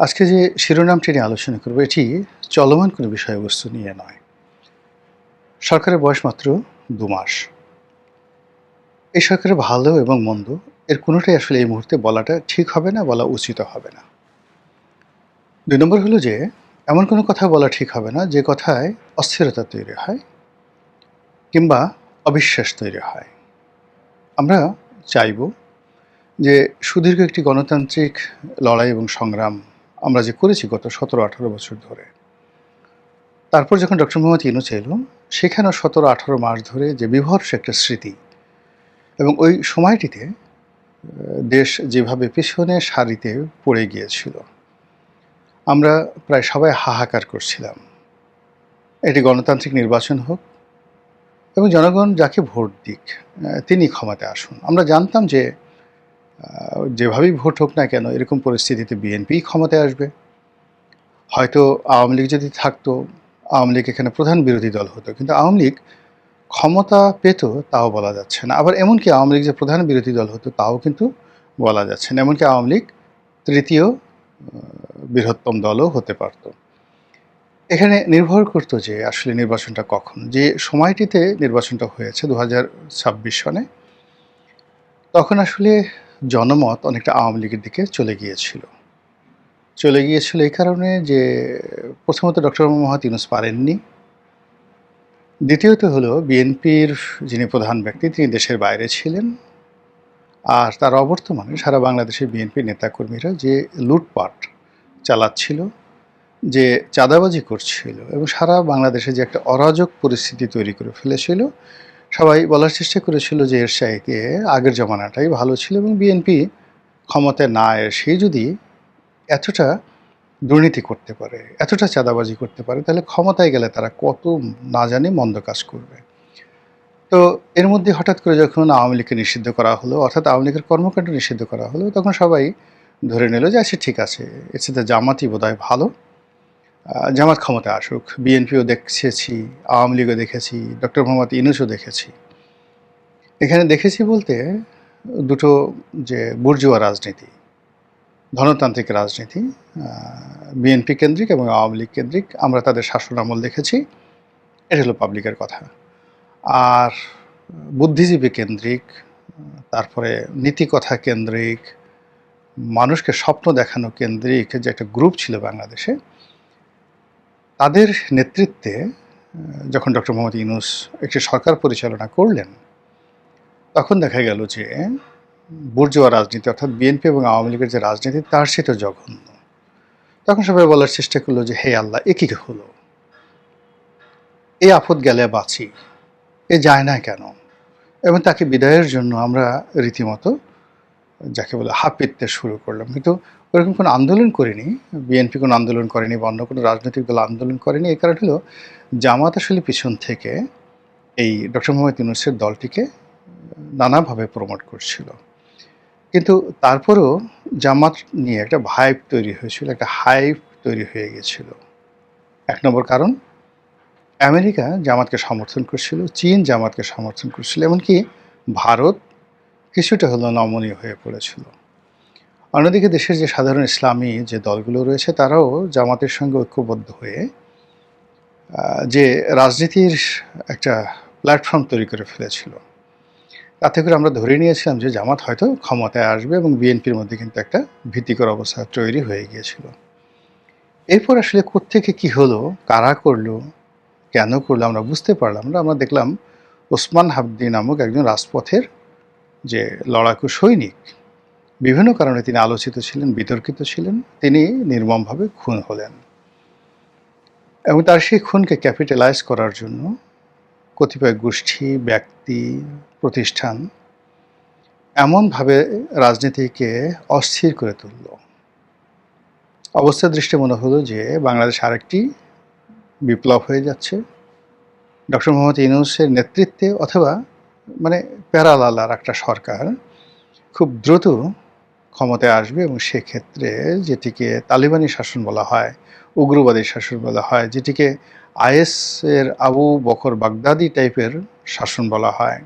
আজকে যে শিরোনামটি নিয়ে আলোচনা করব এটি চলমান কোনো বিষয়বস্তু নিয়ে নয়। সরকারের বয়স মাত্র ২ মাস। এই সরকারের ভালো এবং মন্দ এর কোনোটাই আসলে এই মুহূর্তে বলাটা ঠিক হবে না, বলা উচিতও হবে না। ২ নম্বর হলো যে এমন কোনো কথা বলা ঠিক হবে না যে কথায় অস্থিরতা তৈরি হয় কিংবা অবিশ্বাস তৈরি হয়। আমরা চাইব যে সুদীর্ঘ একটি গণতান্ত্রিক লড়াই এবং সংগ্রাম আমরা যে করেছি গত ১৭-১৮ বছর ধরে, তারপর যখন ডক্টর মোহাম্মদ ইউনূস এলো, সেখানেও ১৭-১৮ মাস ধরে যে বীভৎস একটা স্মৃতি এবং ওই সময়টিতে দেশ যেভাবে পেছনে সারিতে পড়ে গিয়েছিল, আমরা প্রায় সবাই হাহাকার করছিলাম। এটি গণতান্ত্রিক নির্বাচন হোক এবং জনগণ যাকে ভোট দিক, তিনি ক্ষমতায় আসুন। আমরা জানতাম যে যেভাবেই ভোট হোক না কেন এরকম পরিস্থিতিতে বিএনপিই ক্ষমতায় আসবে। হয়তো আওয়ামী লীগ যদি থাকতো, আওয়ামী লীগ এখানে প্রধান বিরোধী দল হতো। কিন্তু আওয়ামী লীগ ক্ষমতা পেত তাও বলা যাচ্ছে না। আবার এমনকি আওয়ামী লীগ যে প্রধান বিরোধী দল হতো তাও কিন্তু বলা যাচ্ছে না। এমনকি আওয়ামী লীগ তৃতীয় বৃহত্তম দলও হতে পারত। এখানে নির্ভর করত যে আসলে নির্বাচনটা কখন। যে সময়টিতে নির্বাচনটা হয়েছে ২০২৬ সনে, তখন আসলে জনমত অনেকটা আওয়ামী লীগের দিকে চলে গিয়েছিল। এই কারণে যে প্রথমত ডক্টর মোহাম্মদ ইউনূস পারেননি। দ্বিতীয়ত হলো বিএনপির যিনি প্রধান ব্যক্তি তিনি দেশের বাইরে ছিলেন। আর তার অবর্তমানে সারা বাংলাদেশের বিএনপি নেতাকর্মীরা যে লুটপাট চালাচ্ছিল, যে চাঁদাবাজি করছিল এবং সারা বাংলাদেশে যে একটা অরাজক পরিস্থিতি তৈরি করে ফেলেছিল, সবাই বলার চেষ্টা করেছিল যে এর চাইতে আগের জমানাটাই ভালো ছিল এবং বিএনপি ক্ষমতায় না এসেই যদি এতটা দুর্নীতি করতে পারে, এতটা চাঁদাবাজি করতে পারে, তাহলে ক্ষমতায় গেলে তারা কত না জানি মন্দ কাজ করবে। তো এর মধ্যে হঠাৎ করে যখন আওয়ামী লীগকে নিষিদ্ধ করা হলো, অর্থাৎ আওয়ামী লীগের কর্মকাণ্ড নিষিদ্ধ করা হলো, তখন সবাই ধরে নিল যে আচ্ছা ঠিক আছে, এর সাথে জামাতই বোধহয় ভালো, জামাত ক্ষমতায় আসুক। বিএনপিও দেখেছি, আওয়ামী লীগও দেখেছি, ডক্টর মোহাম্মদ ইউনূসও দেখেছি। এখানে দেখেছি বলতে দুটো যে বুর্জোয়া রাজনীতি, ধনতান্ত্রিক রাজনীতি, বিএনপি কেন্দ্রিক এবং আওয়ামী লীগ কেন্দ্রিক, আমরা তাদের শাসনামল দেখেছি। এটা হলো পাবলিকের কথা। আর বুদ্ধিজীবী কেন্দ্রিক, তারপরে নীতিকথা কেন্দ্রিক, মানুষকে স্বপ্ন দেখানো কেন্দ্রিক যে একটা গ্রুপ ছিল বাংলাদেশে, তাদের নেতৃত্বে যখন ডক্টর মোহাম্মদ ইউনূস একটি সরকার পরিচালনা করলেন, তখন দেখা গেল যে বুর্জোয়া রাজনীতি অর্থাৎ বিএনপি এবং আওয়ামী লীগের যে রাজনীতি তার সেটা জঘন্য। তখন সবাই বলার চেষ্টা করলো যে হে আল্লাহ, এ কী হলো, এ আপদ গেলে বাঁচি, এ যায় না কেন? এবং তাকে বিদায়ের জন্য আমরা রীতিমতো যাকে বলে হাঁপিতে শুরু করলাম। কিন্তু ওরকম কোনো আন্দোলন করিনি, বিএনপি কোনো আন্দোলন করেনি বা অন্য কোনো রাজনৈতিক দল আন্দোলন করেনি। এই কারণ হলো জামাত আসলে পিছন থেকে এই ডক্টর মোহাম্মদ ইউনূসের দলটিকে নানাভাবে প্রমোট করছিল। কিন্তু তারপরেও জামাত নিয়ে একটা ভাইব তৈরি হয়েছিল, একটা হাইপ তৈরি হয়ে গেছিল। ১ নম্বর কারণ, আমেরিকা জামাতকে সমর্থন করছিল, চীন জামাতকে সমর্থন করছিল, এমনকি ভারত কিছুটা হলেও নমনীয় হয়ে পড়েছিল। অন্যদিকে দেশের যে সাধারণ ইসলামী যে দলগুলো রয়েছে তারাও জামাতের সঙ্গে ঐক্যবদ্ধ হয়ে যে রাজনীতির একটা প্ল্যাটফর্ম তৈরি করে ফেলেছিল। তাতে করে আমরা ধরে নিয়েছিলাম যে জামাত হয়তো ক্ষমতায় আসবে এবং বিএনপির মধ্যে কিন্তু একটা ভীতিকর অবস্থা তৈরি হয়ে গিয়েছিল। এরপর আসলে কোত্থেকে কী হলো, কারা করলো, কেন করলো আমরা বুঝতে পারলাম না। আমরা দেখলাম ওসমান হাদি নামক একজন রাজপথের যে লড়াকু সৈনিক, বিভিন্ন কারণে তিনি আলোচিত ছিলেন, বিতর্কিত ছিলেন, তিনি নির্মমভাবে খুন হলেন এবং তার সেই খুনকে ক্যাপিটালাইজ করার জন্য কতিপয় গোষ্ঠী, ব্যক্তি, প্রতিষ্ঠান এমনভাবে রাজনীতিকে অস্থির করে তুলল, অবস্থার দৃষ্টি মনে হলো যে বাংলাদেশ আরেকটি বিপ্লব হয়ে যাচ্ছে। ডক্টর মোহাম্মদ ইউনূসের নেতৃত্বে অথবা মানে প্যারালাল আর একটা সরকার খুব দ্রুত ক্ষমতায় আসবে এবং সেক্ষেত্রে যেটিকে তালিবানি শাসন বলা হয়, উগ্রবাদী শাসন বলা হয়, যেটিকে আইএসের আবু বকর বাগদাদি টাইপের শাসন বলা হয়,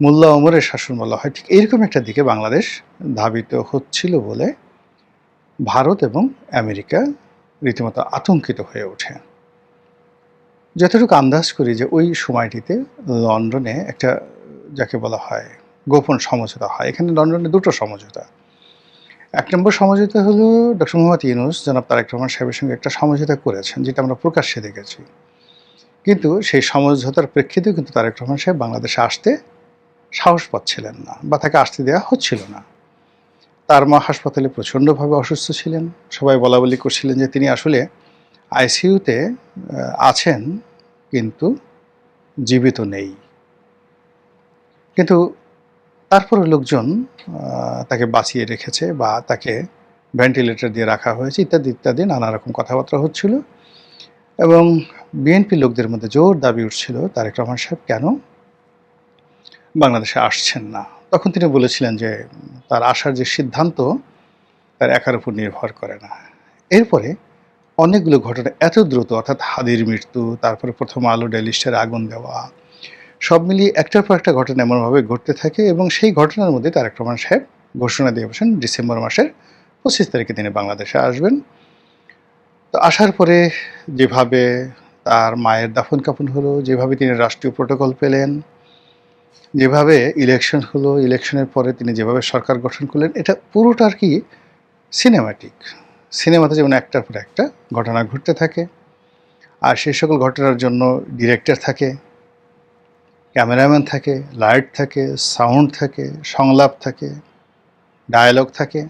মোল্লা ওমরের শাসন বলা হয়, ঠিক এইরকম একটা দিকে বাংলাদেশ ধাবিত হচ্ছিল বলে ভারত এবং আমেরিকা রীতিমতো আতঙ্কিত হয়ে ওঠে। যতটুকু আন্দাজ করি যে ওই সময়টিতে লন্ডনে একটা যাকে বলা হয় গোপন সমঝোতা হয়। এখানে লন্ডনে দুটো সমঝোতা। ১ নম্বর সমঝোতা হলো ডক্টর মোহাম্মদ ইউনূস জনাব তারেক রহমান সাহেবের সঙ্গে একটা সমঝোতা করেছেন, যেটা আমরা প্রকাশ্যে দেখেছি। কিন্তু সেই সমঝোতার প্রেক্ষিতেও কিন্তু তারেক রহমান সাহেব বাংলাদেশে আসতে সাহস পাচ্ছিলেন না বা তাকে আসতে দেওয়া হচ্ছিল না। তার মা হাসপাতালে প্রচণ্ডভাবে অসুস্থ ছিলেন। সবাই বলাবলি করছিলেন যে তিনি আসলে আইসিইউতে আছেন কিন্তু জীবিত নেই। কিন্তু তারপরে লোকজন তাকে বাঁচিয়ে রেখেছে বা তাকে ভেন্টিলেটর দিয়ে রাখা হয়েছে ইত্যাদি, ইত্যাদি নানা রকম কথাবার্তা হচ্ছিল এবং বিএনপি লোকদের মধ্যে জোর দাবি উঠছিল তারেক রহমান সাহেব কেন বাংলাদেশে আসছেন না। তখন তিনি বলেছিলেন যে তার আসার যে সিদ্ধান্ত তার একার উপর নির্ভর করে না। এরপরে অনেকগুলো ঘটনা এত দ্রুত অর্থাৎ হাদির মৃত্যু, তারপরে প্রথম আলো ডেইলি স্টারে আগুন দেওয়া, সব মিলিয়ে একটার পর একটা ঘটনা এমনভাবে ঘটতে থাকে এবং সেই ঘটনার মধ্যে তারেক রহমান সাহেব ঘোষণা দিয়ে বসেন ডিসেম্বর মাসের ২৫ তারিখে তিনি বাংলাদেশে আসবেন। তো আসার পরে যেভাবে তার মায়ের দাফন কাফন হলো, যেভাবে তিনি রাষ্ট্রীয় প্রোটোকল পেলেন, যেভাবে ইলেকশন হলো, ইলেকশনের পরে তিনি যেভাবে সরকার গঠন করলেন, এটা পুরোটা আর কি সিনেমাটিক। সিনেমাতে যেমন একটার পর একটা ঘটনা ঘটতে থাকে আর সেই সকল ঘটনার জন্য ডিরেক্টর থাকে, ক্যামেরাম্যান থাকে, লাইট থাকে, সাউন্ড থাকে, সংলাপ থাকে, ডায়ালগ থাকে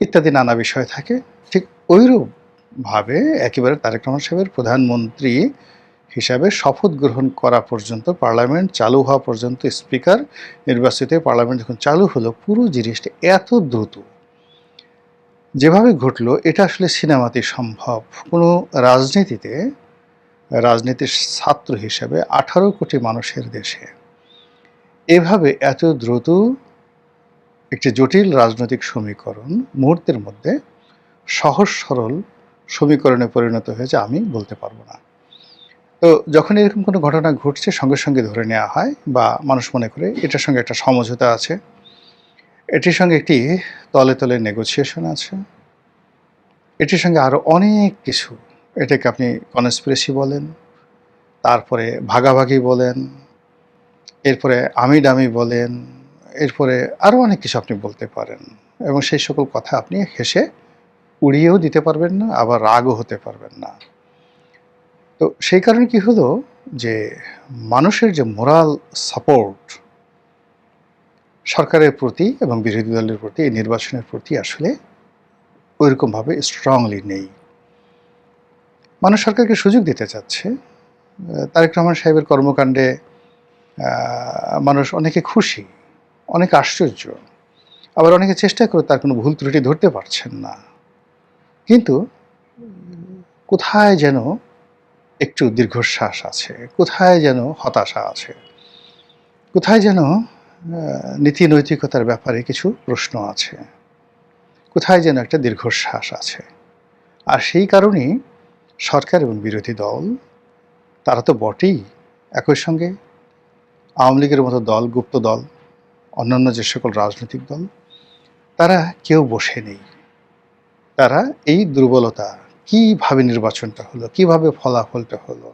ইত্যাদি নানা বিষয় থাকে। ঠিক ওইরূপভাবে একেবারে তারেক রহমান সাহেবের প্রধানমন্ত্রী হিসাবে শপথ গ্রহণ করা পর্যন্ত, পার্লামেন্ট চালু হওয়া পর্যন্ত, স্পিকার নির্বাচিত পার্লামেন্ট যখন চালু হলো, পুরো জিনিসটা এত দ্রুত যেভাবে ঘটলো এটা আসলে সিনেমাতেই সম্ভব। কোনো রাজনীতির ছাত্র হিসেবে 18 কোটি মানুষের দেশে এভাবে এত দ্রুত একটি জটিল রাজনৈতিক সমীকরণ মুহূর্তের মধ্যে সহজ সরল সমীকরণে পরিণত হয়েছে আমি বলতে পারবো না। তো যখন এরকম কোনো ঘটনা ঘটছে সঙ্গে সঙ্গে ধরে নেওয়া হয় বা মানুষ মনে করে এটার সঙ্গে একটা সমঝোতা আছে, এটির সঙ্গে একটি তলে তলে নেগোসিয়েশন আছে, এটির সঙ্গে আরও অনেক কিছু, এটাকে আপনি কনস্পিরেসি বলেন, তারপরে ভাগাভাগি বলেন, এরপরে আমি ডামি বলেন, এরপরে আরও অনেক কিছু আপনি বলতে পারেন এবং সেই সকল কথা আপনি হেসে উড়িয়েও দিতে পারবেন না, আবার রাগও হতে পারবেন না। তো সেই কারণে কি হলো যে মানুষের যে মোরাল সাপোর্ট সরকারের প্রতি এবং বিরোধী দলের প্রতি এই নির্বাচনের প্রতি আসলে ওইরকমভাবে স্ট্রংলি নেই। মানুষ সরকারকে সুযোগ দিতে চাচ্ছে। তারেক রহমান সাহেবের কর্মকাণ্ডে মানুষ অনেকে খুশি, অনেক আশ্চর্য, আবার অনেকে চেষ্টা করে তার কোনো ভুল ত্রুটি ধরতে পারছেন না। কিন্তু কোথায় যেন একটু দীর্ঘশ্বাস আছে, কোথায় যেন হতাশা আছে, কোথায় যেন নীতি নৈতিকতার ব্যাপারে কিছু প্রশ্ন আছে, কোথায় যেন একটা দীর্ঘশ্বাস আছে। আর সেই কারণেই সরকার এবং বিরোধী দল তারা তো বটেই, একই সঙ্গে আওয়ামী লীগের মতো দল, গুপ্ত দল, অন্যান্য যে সকল রাজনৈতিক দল, তারা কেউ বসে নেই। তারা এই দুর্বলতা, কীভাবে নির্বাচনটা হলো, কীভাবে ফলাফলটা হলো,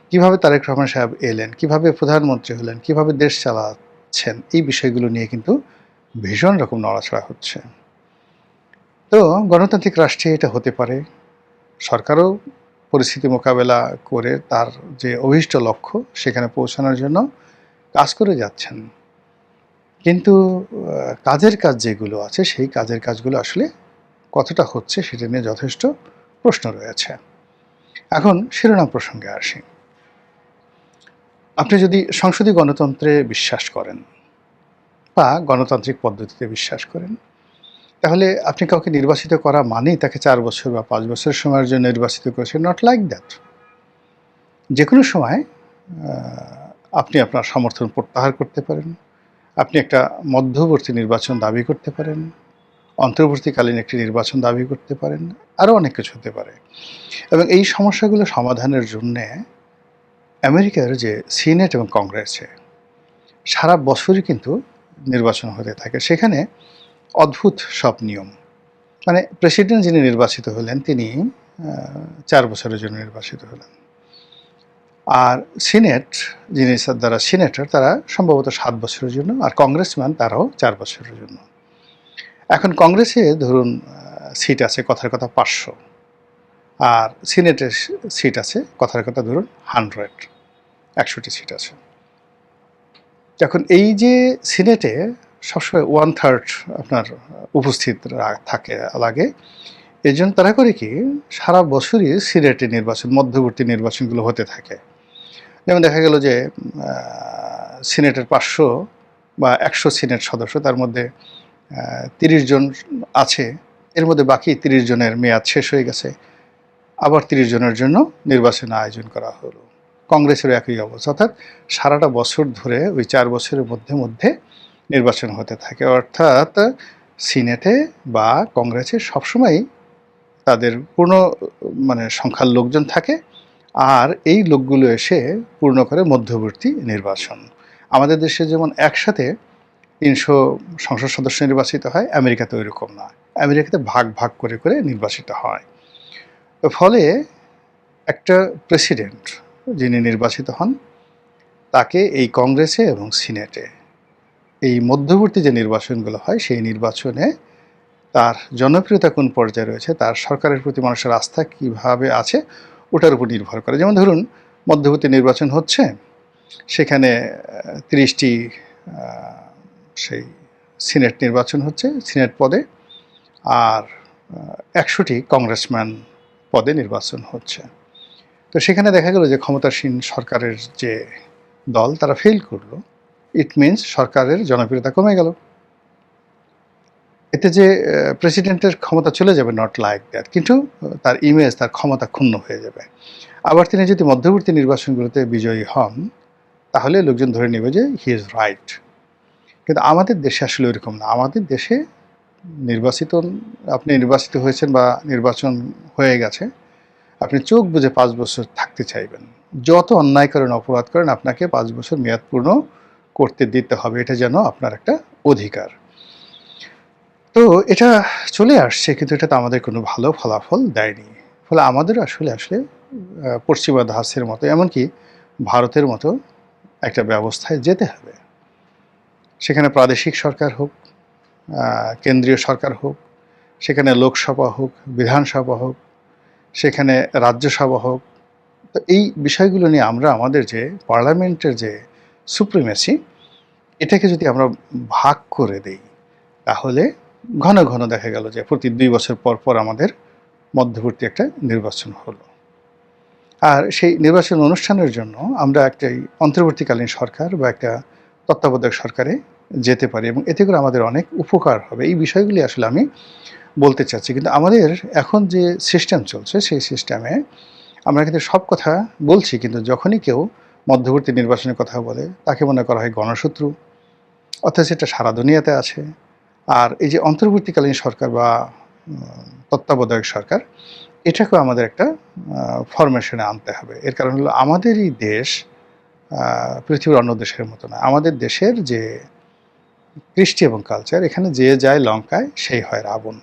কীভাবে তারেক রহমান সাহেব এলেন, কীভাবে প্রধানমন্ত্রী হলেন, কীভাবে দেশ চালাচ্ছেন, এই বিষয়গুলো নিয়ে কিন্তু ভীষণ রকম নড়াচড়া হচ্ছে। তো গণতান্ত্রিক রাষ্ট্রে এটা হতে পারে, সরকারও পরিস্থিতি মোকাবেলা করে তার যে অভীষ্ট লক্ষ্য সেখানে পৌঁছানোর জন্য কাজ করে যাচ্ছেন। কিন্তু কাজের কাজ যেগুলো আছে সেই কাজের কাজগুলো আসলে কতটা হচ্ছে সেটা নিয়ে যথেষ্ট প্রশ্ন রয়েছে। এখন শিরোনাম প্রসঙ্গে আসি। আপনি যদি সংসদীয় গণতন্ত্রে বিশ্বাস করেন বা গণতান্ত্রিক পদ্ধতিতে বিশ্বাস করেন, তাহলে আপনি কাউকে নির্বাচিত করা মানেই তাকে 4 বছর বা 5 বছরের সময়ের জন্য নির্বাচিত করেছেন। Not like that. যে কোনো সময় আপনি আপনার সমর্থন প্রত্যাহার করতে পারেন, আপনি একটা মধ্যবর্তী নির্বাচন দাবি করতে পারেন, অন্তর্বর্তীকালীন একটি নির্বাচন দাবি করতে পারেন, আরও অনেক কিছু হতে পারে। এবং এই সমস্যাগুলো সমাধানের জন্যে আমেরিকার যে সিনেট এবং কংগ্রেসে সারা বছরই কিন্তু নির্বাচন হতে থাকে। সেখানে অদ্ভুত সব নিয়ম। মানে প্রেসিডেন্ট যিনি নির্বাচিত হলেন তিনি ৪ বছরের জন্য নির্বাচিত হলেন। আর সিনেট যিনি যারা সিনেটর তারা সম্ভবত ৭ বছরের জন্য, আর কংগ্রেসম্যান তারাও ৪ বছরের জন্য। এখন কংগ্রেসে ধরুন সিট আছে কথার কথা ৫০০, আর সিনেটের সিট আছে কথার কথা ধরুন ১০০টি সিট আছে। এখন এই যে সিনেটে সবসময় 1/3 আপনার উপস্থিত থাকে লাগে, এই জন্য তারা করে কি সারা বছরই সিনেটের নির্বাচন, মধ্যবর্তী নির্বাচনগুলো হতে থাকে। যেমন দেখা গেল যে সিনেটের ৫০০ বা ১০০ সিনেট সদস্য, তার মধ্যে ৩০ জন আছে, এর মধ্যে বাকি ৩০ জনের মেয়াদ শেষ হয়ে গেছে, আবার ৩০ জনের জন্য নির্বাচন আয়োজন করা হলো। কংগ্রেসেরও একই অবস্থা, অর্থাৎ সারাটা বছর ধরে ওই ৪ বছরের মধ্যে মধ্যে নির্বাচন হতে থাকে। অর্থাৎ সিনেটে বা কংগ্রেসে সবসময়ই তাদের পূর্ণ সংখ্যার লোকজন থাকে, আর এই লোকগুলো এসে পূর্ণ করে মধ্যবর্তী নির্বাচন। আমাদের দেশে যেমন একসাথে ৩০০ সংসদ সদস্য নির্বাচিত হয়, আমেরিকাতে ওই রকম না। আমেরিকাতে ভাগ ভাগ করে করে নির্বাচিত হয়। ফলে একটা প্রেসিডেন্ট যিনি নির্বাচিত হন তাকে এই কংগ্রেসে এবং সিনেটে এই মধ্যবর্তী যে নির্বাচনগুলো হয় সেই নির্বাচনে তার জনপ্রিয়তা কোন পর্যায়ে রয়েছে, তার সরকারের প্রতি মানুষের আস্থা কিভাবে আছে, ওটার উপর নির্ভর করে। যেমন ধরুন মধ্যবর্তী নির্বাচন হচ্ছে, সেখানে ৩০টি সেই সিনেট নির্বাচন হচ্ছে সিনেট পদে, আর ১০০টি কংগ্রেসম্যান পদে নির্বাচন হচ্ছে। তো সেখানে দেখা গেল যে ক্ষমতাসীন সরকারের যে দল তারা ফেল করলো, ইট মিনস সরকারের জনপ্রিয়তা কমে গেল। এতে যে প্রেসিডেন্টের ক্ষমতা চলে যাবে নট লাইক দ্যাট, কিন্তু তার ইমেজ, তার ক্ষমতা ক্ষুণ্ণ হয়ে যাবে। আবার তিনি যদি মধ্যবর্তী নির্বাচনগুলোতে বিজয়ী হন তাহলে লোকজন ধরে নেবে যে হি ইজ রাইট। কিন্তু আমাদের দেশে আসলে ওইরকম না। আমাদের দেশে আপনি নির্বাচিত হয়েছেন বা নির্বাচন হয়ে গেছে, আপনি চোখ বুজে ৫ বছর থাকতে চাইবেন। যত অন্যায় করেন, অপরাধ করেন, আপনাকে ৫ বছর মেয়াদ পূর্ণ করতে দিতে হবে। এটা যেন আপনার একটা অধিকার। তো এটা চলে আসছে, কিন্তু এটা তো আমাদের কোনো ভালো ফলাফল দেয়নি। ফলে আমাদের আসলে পশ্চিমা ধাঁচের মতো, এমনকি ভারতের মতো একটা ব্যবস্থায় যেতে হবে। সেখানে প্রাদেশিক সরকার হোক, কেন্দ্রীয় সরকার হোক, সেখানে লোকসভা হোক, বিধানসভা হোক, সেখানে রাজ্যসভা হোক। তো এই বিষয়গুলো নিয়ে আমরা আমাদের যে পার্লামেন্টের যে সুপ্রিমেসি, এটাকে যদি আমরা ভাগ করে দেই তাহলে ঘন ঘন দেখা গেল যে প্রতি ২ বছর পর পর আমাদের মধ্যবর্তী একটা নির্বাচন হলো। আর সেই নির্বাচন অনুষ্ঠানের জন্য আমরা একটা অন্তর্বর্তীকালীন সরকার বা একটা তত্ত্বাবধায়ক সরকারে যেতে পারি, এবং এতে করে আমাদের অনেক উপকার হবে। এই বিষয়গুলি আসলে আমি বলতে চাচ্ছি। কিন্তু আমাদের এখন যে সিস্টেম চলছে সেই সিস্টেমে আমরা কিন্তু সব কথা বলছি, কিন্তু যখনই কেউ মধ্যবর্তী নির্বাচনের কথা বলে তাকে মনে করা হয় গণশত্রু, অথচ এটা সারা দুনিয়াতে আছে। আর এই যে অন্তর্বর্তীকালীন সরকার বা তত্ত্বাবধায়ক সরকার, এটাকেও আমাদের একটা ফরমেশনে আনতে হবে। এর কারণ হলো আমাদের এই দেশ পৃথিবীর অন্য দেশের মতো না। আমাদের দেশের যে কৃষ্টি এবং কালচার, এখানে যে যায় লঙ্কায় সেই হয় রাবণ।